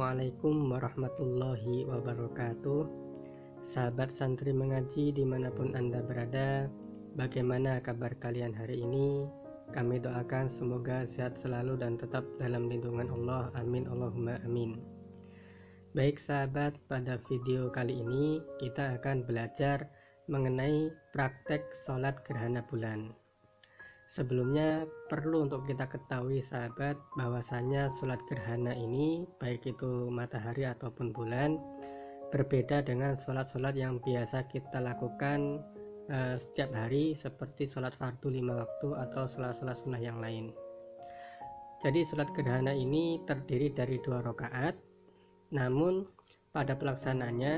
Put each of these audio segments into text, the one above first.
Assalamualaikum warahmatullahi wabarakatuh. Sahabat santri mengaji dimanapun Anda berada, bagaimana kabar kalian hari ini? Kami doakan semoga sehat selalu dan tetap dalam lindungan Allah. Amin Allahumma amin. Baik sahabat, pada video kali ini kita akan belajar mengenai praktek sholat gerhana bulan. Sebelumnya perlu untuk kita ketahui sahabat, bahwasanya sholat gerhana ini baik itu matahari ataupun bulan berbeda dengan sholat-sholat yang biasa kita lakukan setiap hari, seperti sholat fardu 5 waktu atau sholat-sholat sunnah yang lain. Jadi sholat gerhana ini terdiri dari 2 rakaat, namun pada pelaksanaannya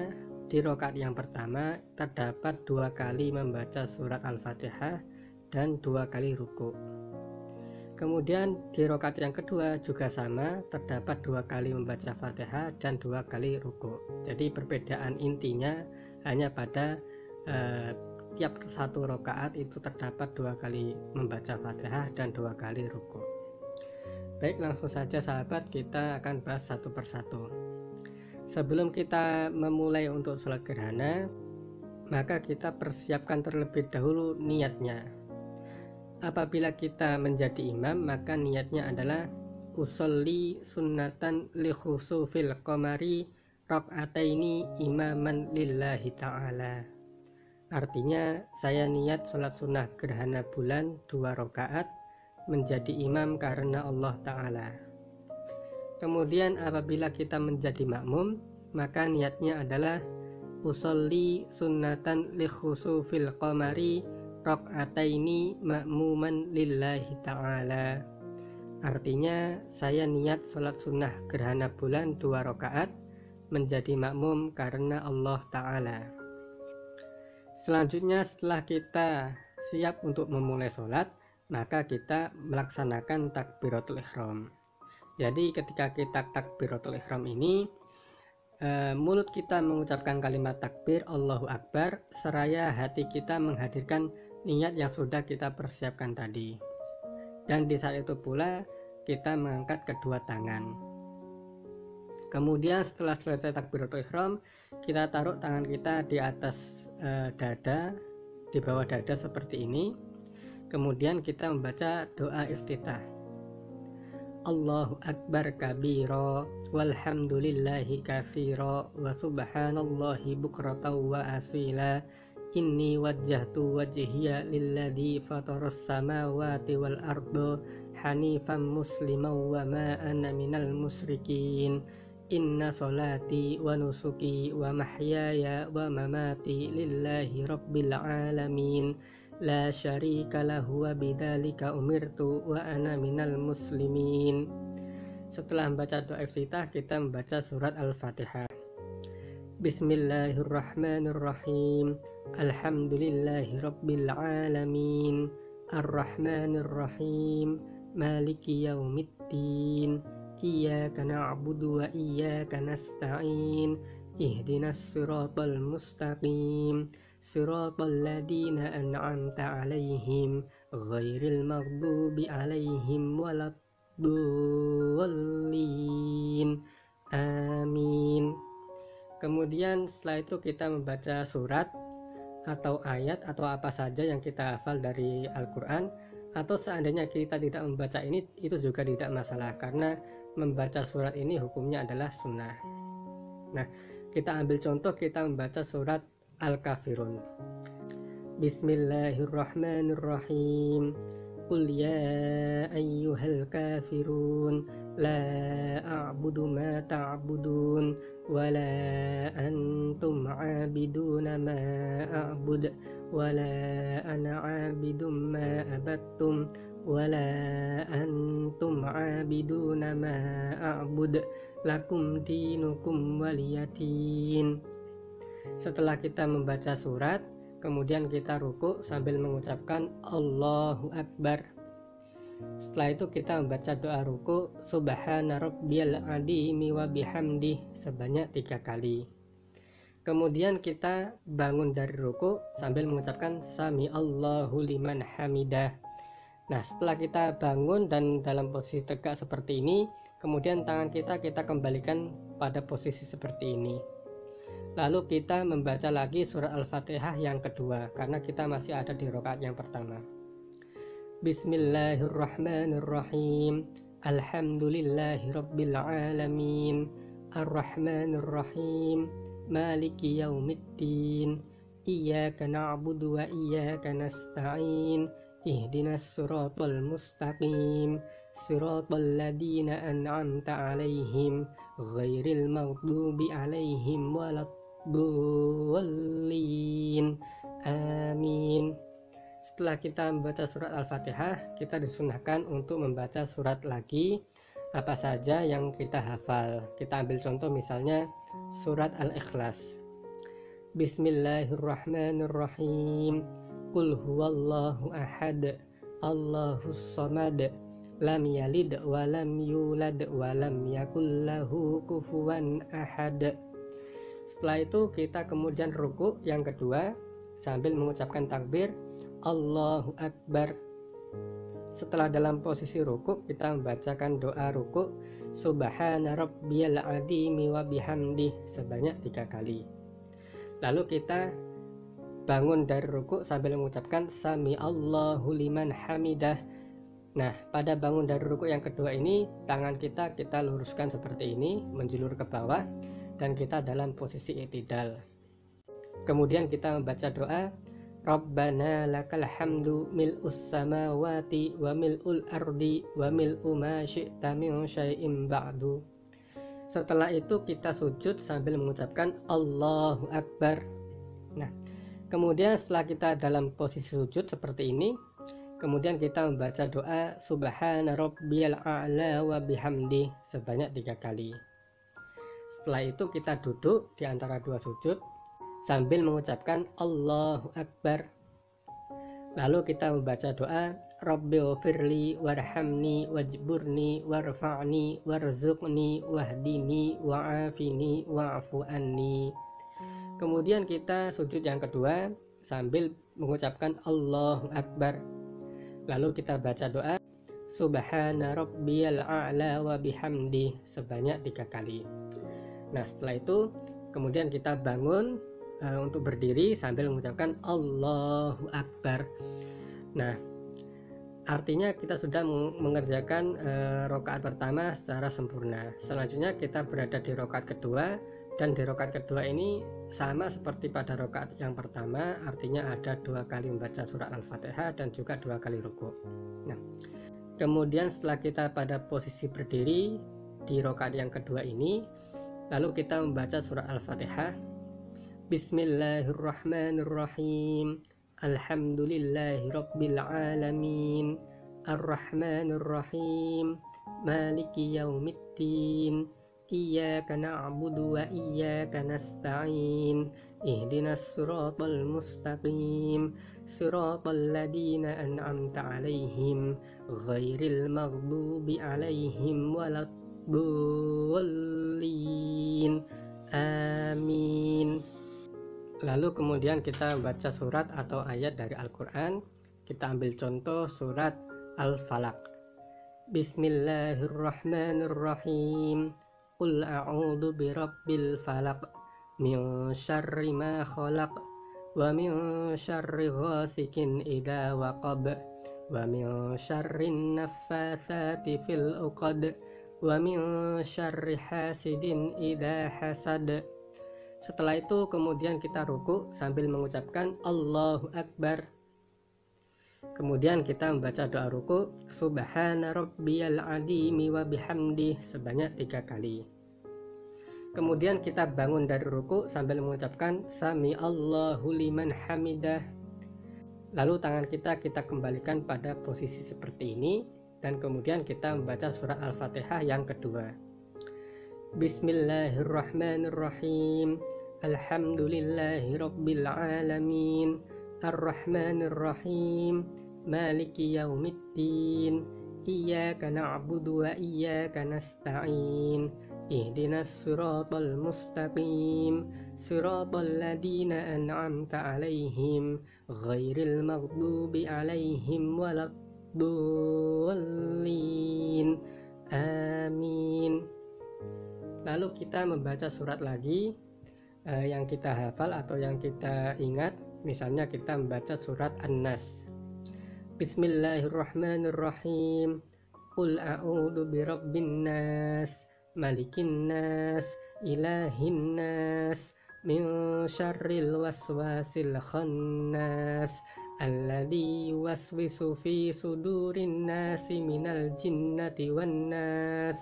di rakaat yang pertama terdapat 2 kali membaca surat Al-Fatihah dan 2 kali ruku. Kemudian di rakaat yang kedua juga sama, terdapat 2 kali membaca Fatihah dan 2 kali ruku. Jadi perbedaan intinya hanya pada tiap satu rakaat itu terdapat 2 kali membaca Fatihah dan 2 kali ruku. Baik, langsung saja sahabat, kita akan bahas satu persatu. Sebelum kita memulai untuk sholat gerhana, maka kita persiapkan terlebih dahulu niatnya. Apabila kita menjadi imam, maka niatnya adalah usolli sunnatan li khusufil qamari rakaataini imaman lillahi ta'ala. Artinya, saya niat sholat sunnah gerhana bulan 2 rakaat menjadi imam karena Allah Ta'ala. Kemudian apabila kita menjadi makmum, maka niatnya adalah usolli sunnatan li khusufil qamari rakaataini ma'muman lillahi ta'ala. Artinya, saya niat sholat sunnah gerhana bulan 2 rakaat menjadi makmum karena Allah Ta'ala. Selanjutnya, setelah kita siap untuk memulai sholat, maka kita melaksanakan takbiratul ihram. Jadi ketika kita takbiratul ihram ini, mulut kita mengucapkan kalimat takbir Allahu Akbar, seraya hati kita menghadirkan niat yang sudah kita persiapkan tadi. Dan di saat itu pula kita mengangkat kedua tangan. Kemudian setelah selesai takbiratul ihram, kita taruh tangan kita di atas dada, di bawah dada seperti ini. Kemudian kita membaca doa iftitah. Allahu Akbar kabira walhamdulillahi katsira wa subhanallahi bukratan wa asila. Inni wajjahtu wajhiya lilladzi fataras samawati wal arda hanifan musliman wa ma ana minal musyrikin. Inna salati wa nusuki wa mahyaya wa mamati lillahi rabbil alamin. La syarika lahu wa bidzalika umirtu wa ana minal muslimin. Setelah membaca doa iftitah, kita membaca surat Al-Fatihah. Bismillahirrahmanirrahim. Alhamdulillahi rabbil alamin. Ar-Rahmanir-Rahim. Maliki yaumiddin. Iyyaka na'budu wa iyyaka nasta'in. Ihdinas siratal mustaqim. Siratal ladzina an'amta 'alaihim ghairil maghdubi 'alaihim waladdallin. Amin. Kemudian setelah itu kita membaca surat atau ayat atau apa saja yang kita hafal dari Al-Quran, atau seandainya kita tidak membaca ini, itu juga tidak masalah, karena membaca surat ini hukumnya adalah sunnah. Nah, kita ambil contoh, kita membaca surat Al-Kafirun. Bismillahirrahmanirrahim. Qul ya ayyuhal kafirun la a'budu ma ta'budun wa la antum 'abiduna ma a'bud wa la ana 'abidum ma abattum wa la antum 'abiduna ma a'bud lakum dinukum waliyadin. Setelah kita membaca surat, kemudian kita ruku sambil mengucapkan Allahu Akbar. Setelah itu kita membaca doa ruku Subhana rabbiyal azimi wa bihamdih sebanyak 3 kali. Kemudian kita bangun dari ruku sambil mengucapkan Sami Allahu liman hamidah. Nah, setelah kita bangun dan dalam posisi tegak seperti ini, kemudian tangan kita kembalikan pada posisi seperti ini. Lalu kita membaca lagi surat Al-Fatihah yang kedua, karena kita masih ada di rakaat yang pertama. Bismillahirrahmanirrahim. Alhamdulillahi rabbil alamin. Ar-Rahmanir-Rahim. Maliki yaumiddin. Iyyaka na'budu wa iyyaka nasta'in. Ihdinas siratal mustaqim. Siratal ladzina an'amta 'alaihim ghairil maghdubi 'alaihim waladdallin. Amin. Setelah kita membaca surat Al-Fatihah, kita disunahkan untuk membaca surat lagi apa saja yang kita hafal. Kita ambil contoh misalnya surat Al-Ikhlas. Bismillahirrahmanirrahim. Qul huwallahu ahad. Allahus samad. Lam yalid wa lam yulad wa lam yakul lahu kufuwan ahad. Setelah itu kita kemudian ruku yang kedua sambil mengucapkan takbir Allahu Akbar. Setelah dalam posisi ruku, kita membacakan doa ruku Subhana rabbiyal azimi wa bihamdih sebanyak 3 kali. Lalu kita bangun dari ruku sambil mengucapkan Sami Allahu liman hamidah. Nah, pada bangun dari ruku yang kedua ini, tangan kita luruskan seperti ini, menjulur ke bawah, dan kita dalam posisi i'tidal. Kemudian kita membaca doa Rabbana lakal hamdu mil'us samawati wa mil'ul ardi wa mil'u ma syi'ta min syai'im ba'du. Setelah itu kita sujud sambil mengucapkan Allahu Akbar. Nah, kemudian setelah kita dalam posisi sujud seperti ini, kemudian kita membaca doa Subhana rabbiyal a'la wa bihamdih sebanyak 3 kali. Setelah itu kita duduk di antara dua sujud sambil mengucapkan Allahu Akbar. Lalu kita membaca doa Rabbighfirli warhamni wajburni warfa'ni warzuqni wahdini wa'afini wa'fu anni. Kemudian kita sujud yang kedua sambil mengucapkan Allahu Akbar. Lalu kita baca doa Subhana rabbiyal a'la wa bihamdih sebanyak 3 kali. Nah, setelah itu kemudian kita bangun untuk berdiri sambil mengucapkan Allahu Akbar. Nah, artinya kita sudah mengerjakan rakaat pertama secara sempurna. Selanjutnya kita berada di rakaat kedua, dan di rakaat kedua ini sama seperti pada rakaat yang pertama, artinya ada 2 kali membaca surat Al-Fatihah dan juga 2 kali ruku. Nah, kemudian setelah kita pada posisi berdiri di rakaat yang kedua ini, lalu kita membaca surat Al-Fatihah. Bismillahirrahmanirrahim. Alhamdulillahi rabbil alamin. Ar-Rahmanir-Rahim. Maliki yaumiddin. Iyyaka na'budu wa iyyaka nasta'in. Ihdinas siratal mustaqim. Siratal ladzina an'amta 'alaihim ghairil maghdubi 'alaihim waladdallin. Amin. Lalu kemudian kita membaca surat atau ayat dari Al-Quran. Kita ambil contoh surat Al-Falaq. Bismillahirrahmanirrahim. Qul a'udzu birabbil falaq min syarri ma khalaq wa min syarri ghasikin idza waqab wa min syarrin naffatsati fil 'uqad wa min syarri hasidin idza hasad. Setelah itu kemudian kita ruku sambil mengucapkan Allahu Akbar. Kemudian kita membaca doa ruku Subhana rabbiyal azimi wa bihamdih sebanyak 3 kali. Kemudian kita bangun dari ruku sambil mengucapkan Sami Allahu liman hamidah. Lalu tangan kita kembalikan pada posisi seperti ini, dan kemudian kita membaca surat Al-Fatihah yang kedua. Bismillahirrahmanirrahim. Alhamdulillahi rabbil alamin. Ar-Rahmanir-Rahim. Maliki yaumiddin. Iyyaka na'budu wa iyyaka nasta'in. Ihdinas siratal mustaqim. Siratal ladzina an'amta 'alaihim ghairil maghdubi 'alaihim waladdallin. Amin. Lalu kita membaca surat lagi yang kita hafal atau yang kita ingat. Misalnya kita membaca surat An-Nas. Bismillahirrahmanirrahim. Qul a'udzu birabbin nas, malikin nas, ilahin nas, min syarril waswasil khannas, alladzi yuwaswisu fi sudurin nasi minal jinnati wan nas.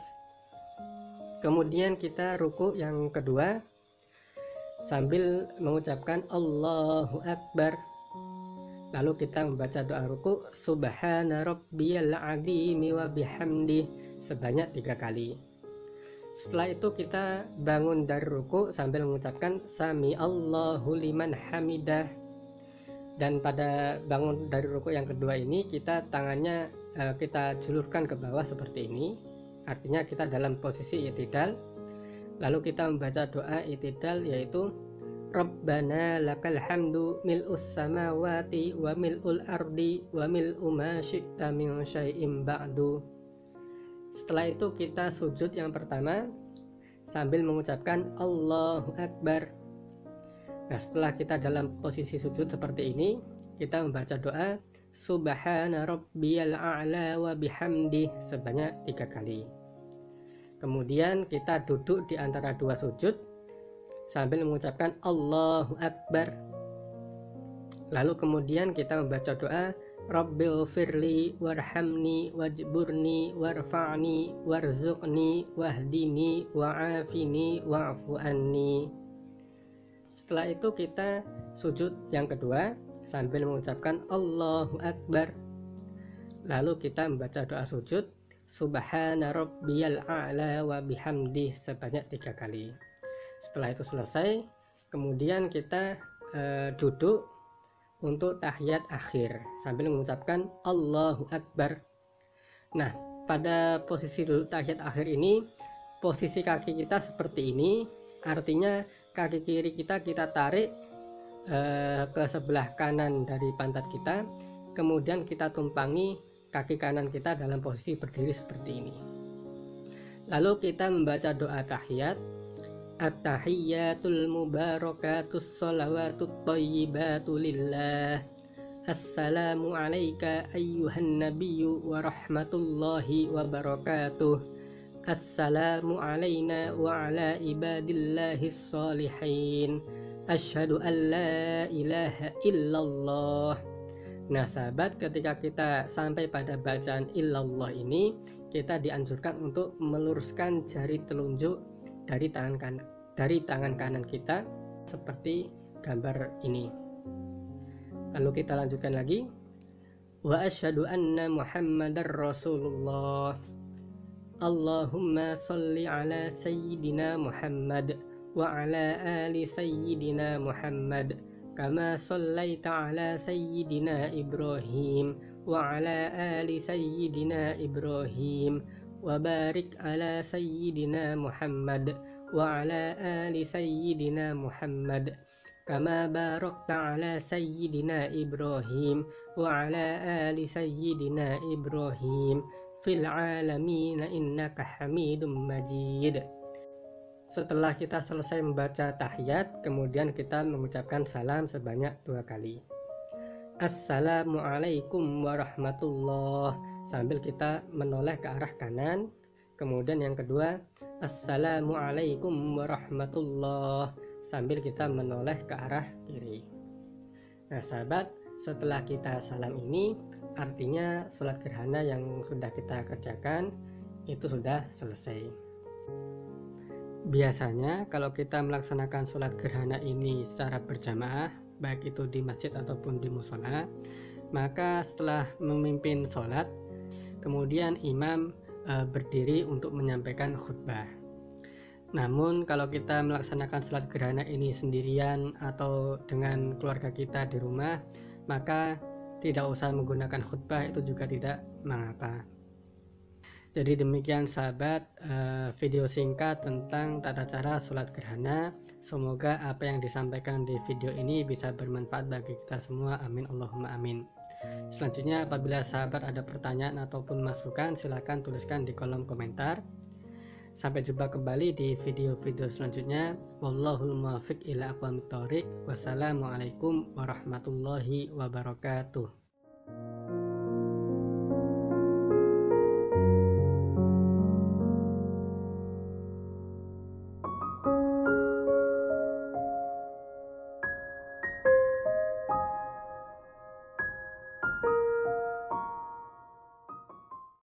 Kemudian kita ruku yang kedua sambil mengucapkan Allahu Akbar. Lalu kita membaca doa ruku Subhana rabbiyal azimi wa bihamdih sebanyak 3 kali. Setelah itu kita bangun dari ruku sambil mengucapkan Sami Allahu liman hamidah. Dan pada bangun dari ruku yang kedua ini kita tangannya kita julurkan ke bawah seperti ini. Artinya kita dalam posisi i'tidal. Lalu kita membaca doa i'tidal yaitu Rabbana lakal hamdu mil'us samawati wa mil'ul ardi wa mil'u ma syi'ta min syai'im ba'du. Setelah itu kita sujud yang pertama sambil mengucapkan Allahu Akbar. Nah, setelah kita dalam posisi sujud seperti ini, kita membaca doa Subhana rabbiyal a'la wa bihamdih sebanyak 3 kali. Kemudian kita duduk di antara 2 sujud sambil mengucapkan Allahu Akbar. Lalu kemudian kita membaca doa Rabbil firli warhamni wajburni warfa'ni warzuqni wahdini wa'afini wa'fu anni. Setelah itu kita sujud yang kedua sambil mengucapkan Allahu Akbar. Lalu kita membaca doa sujud Subhana rabbiyal a'la wa bihamdih sebanyak 3 kali. Setelah itu selesai, kemudian kita duduk untuk tahiyat akhir sambil mengucapkan Allahu Akbar. Nah, pada posisi duduk tahiyat akhir ini, posisi kaki kita seperti ini, artinya kaki kiri kita tarik ke sebelah kanan dari pantat kita, kemudian kita tumpangi kaki kanan kita dalam posisi berdiri seperti ini. Lalu kita membaca doa tahiyat At-tahiyyatul mubarakatus salawatut thayyibatu lillah. Assalamu alayka ayyuhan nabiyyu wa rahmatullahi wa barakatuh. Assalamu alayna wa ala ibadillahis salihin. Asyhadu an la ilaha illallah. Nah sahabat, ketika kita sampai pada bacaan illallah ini, kita dianjurkan untuk meluruskan jari telunjuk dari tangan kanan kita seperti gambar ini. Lalu kita lanjutkan lagi. Wa asyhadu anna Muhammadar Rasulullah. Allahumma sholli ala sayyidina Muhammad wa ala ali sayyidina Muhammad kama shallaita ala sayyidina Ibrahim wa ala ali sayyidina Ibrahim wa barik ala sayyidina Muhammad wa ala ali sayyidina Muhammad kama barakta ala sayyidina Ibrahim wa ala ali sayyidina Ibrahim fil alamin innaka Hamidum Majid. Setelah kita selesai membaca tahiyat, kemudian kita mengucapkan salam sebanyak 2 kali. Assalamualaikum warahmatullah, sambil kita menoleh ke arah kanan. Kemudian yang kedua, Assalamualaikum warahmatullah, sambil kita menoleh ke arah kiri. Nah sahabat, setelah kita salam ini, artinya sholat gerhana yang sudah kita kerjakan itu sudah selesai. Biasanya kalau kita melaksanakan sholat gerhana ini secara berjamaah, baik itu di masjid ataupun di musola, maka setelah memimpin sholat, kemudian imam berdiri untuk menyampaikan khutbah. Namun kalau kita melaksanakan sholat gerhana ini sendirian atau dengan keluarga kita di rumah, maka tidak usah menggunakan khutbah, itu juga tidak mengapa. Jadi demikian sahabat, video singkat tentang tata cara sholat gerhana. Semoga apa yang disampaikan di video ini bisa bermanfaat bagi kita semua. Amin Allahumma amin. Selanjutnya, apabila sahabat ada pertanyaan ataupun masukan, silahkan tuliskan di kolom komentar. Sampai jumpa kembali di video-video selanjutnya. Wallahul muwaffiq ila aqwamit thoriq. Wassalamualaikum warahmatullahi wabarakatuh.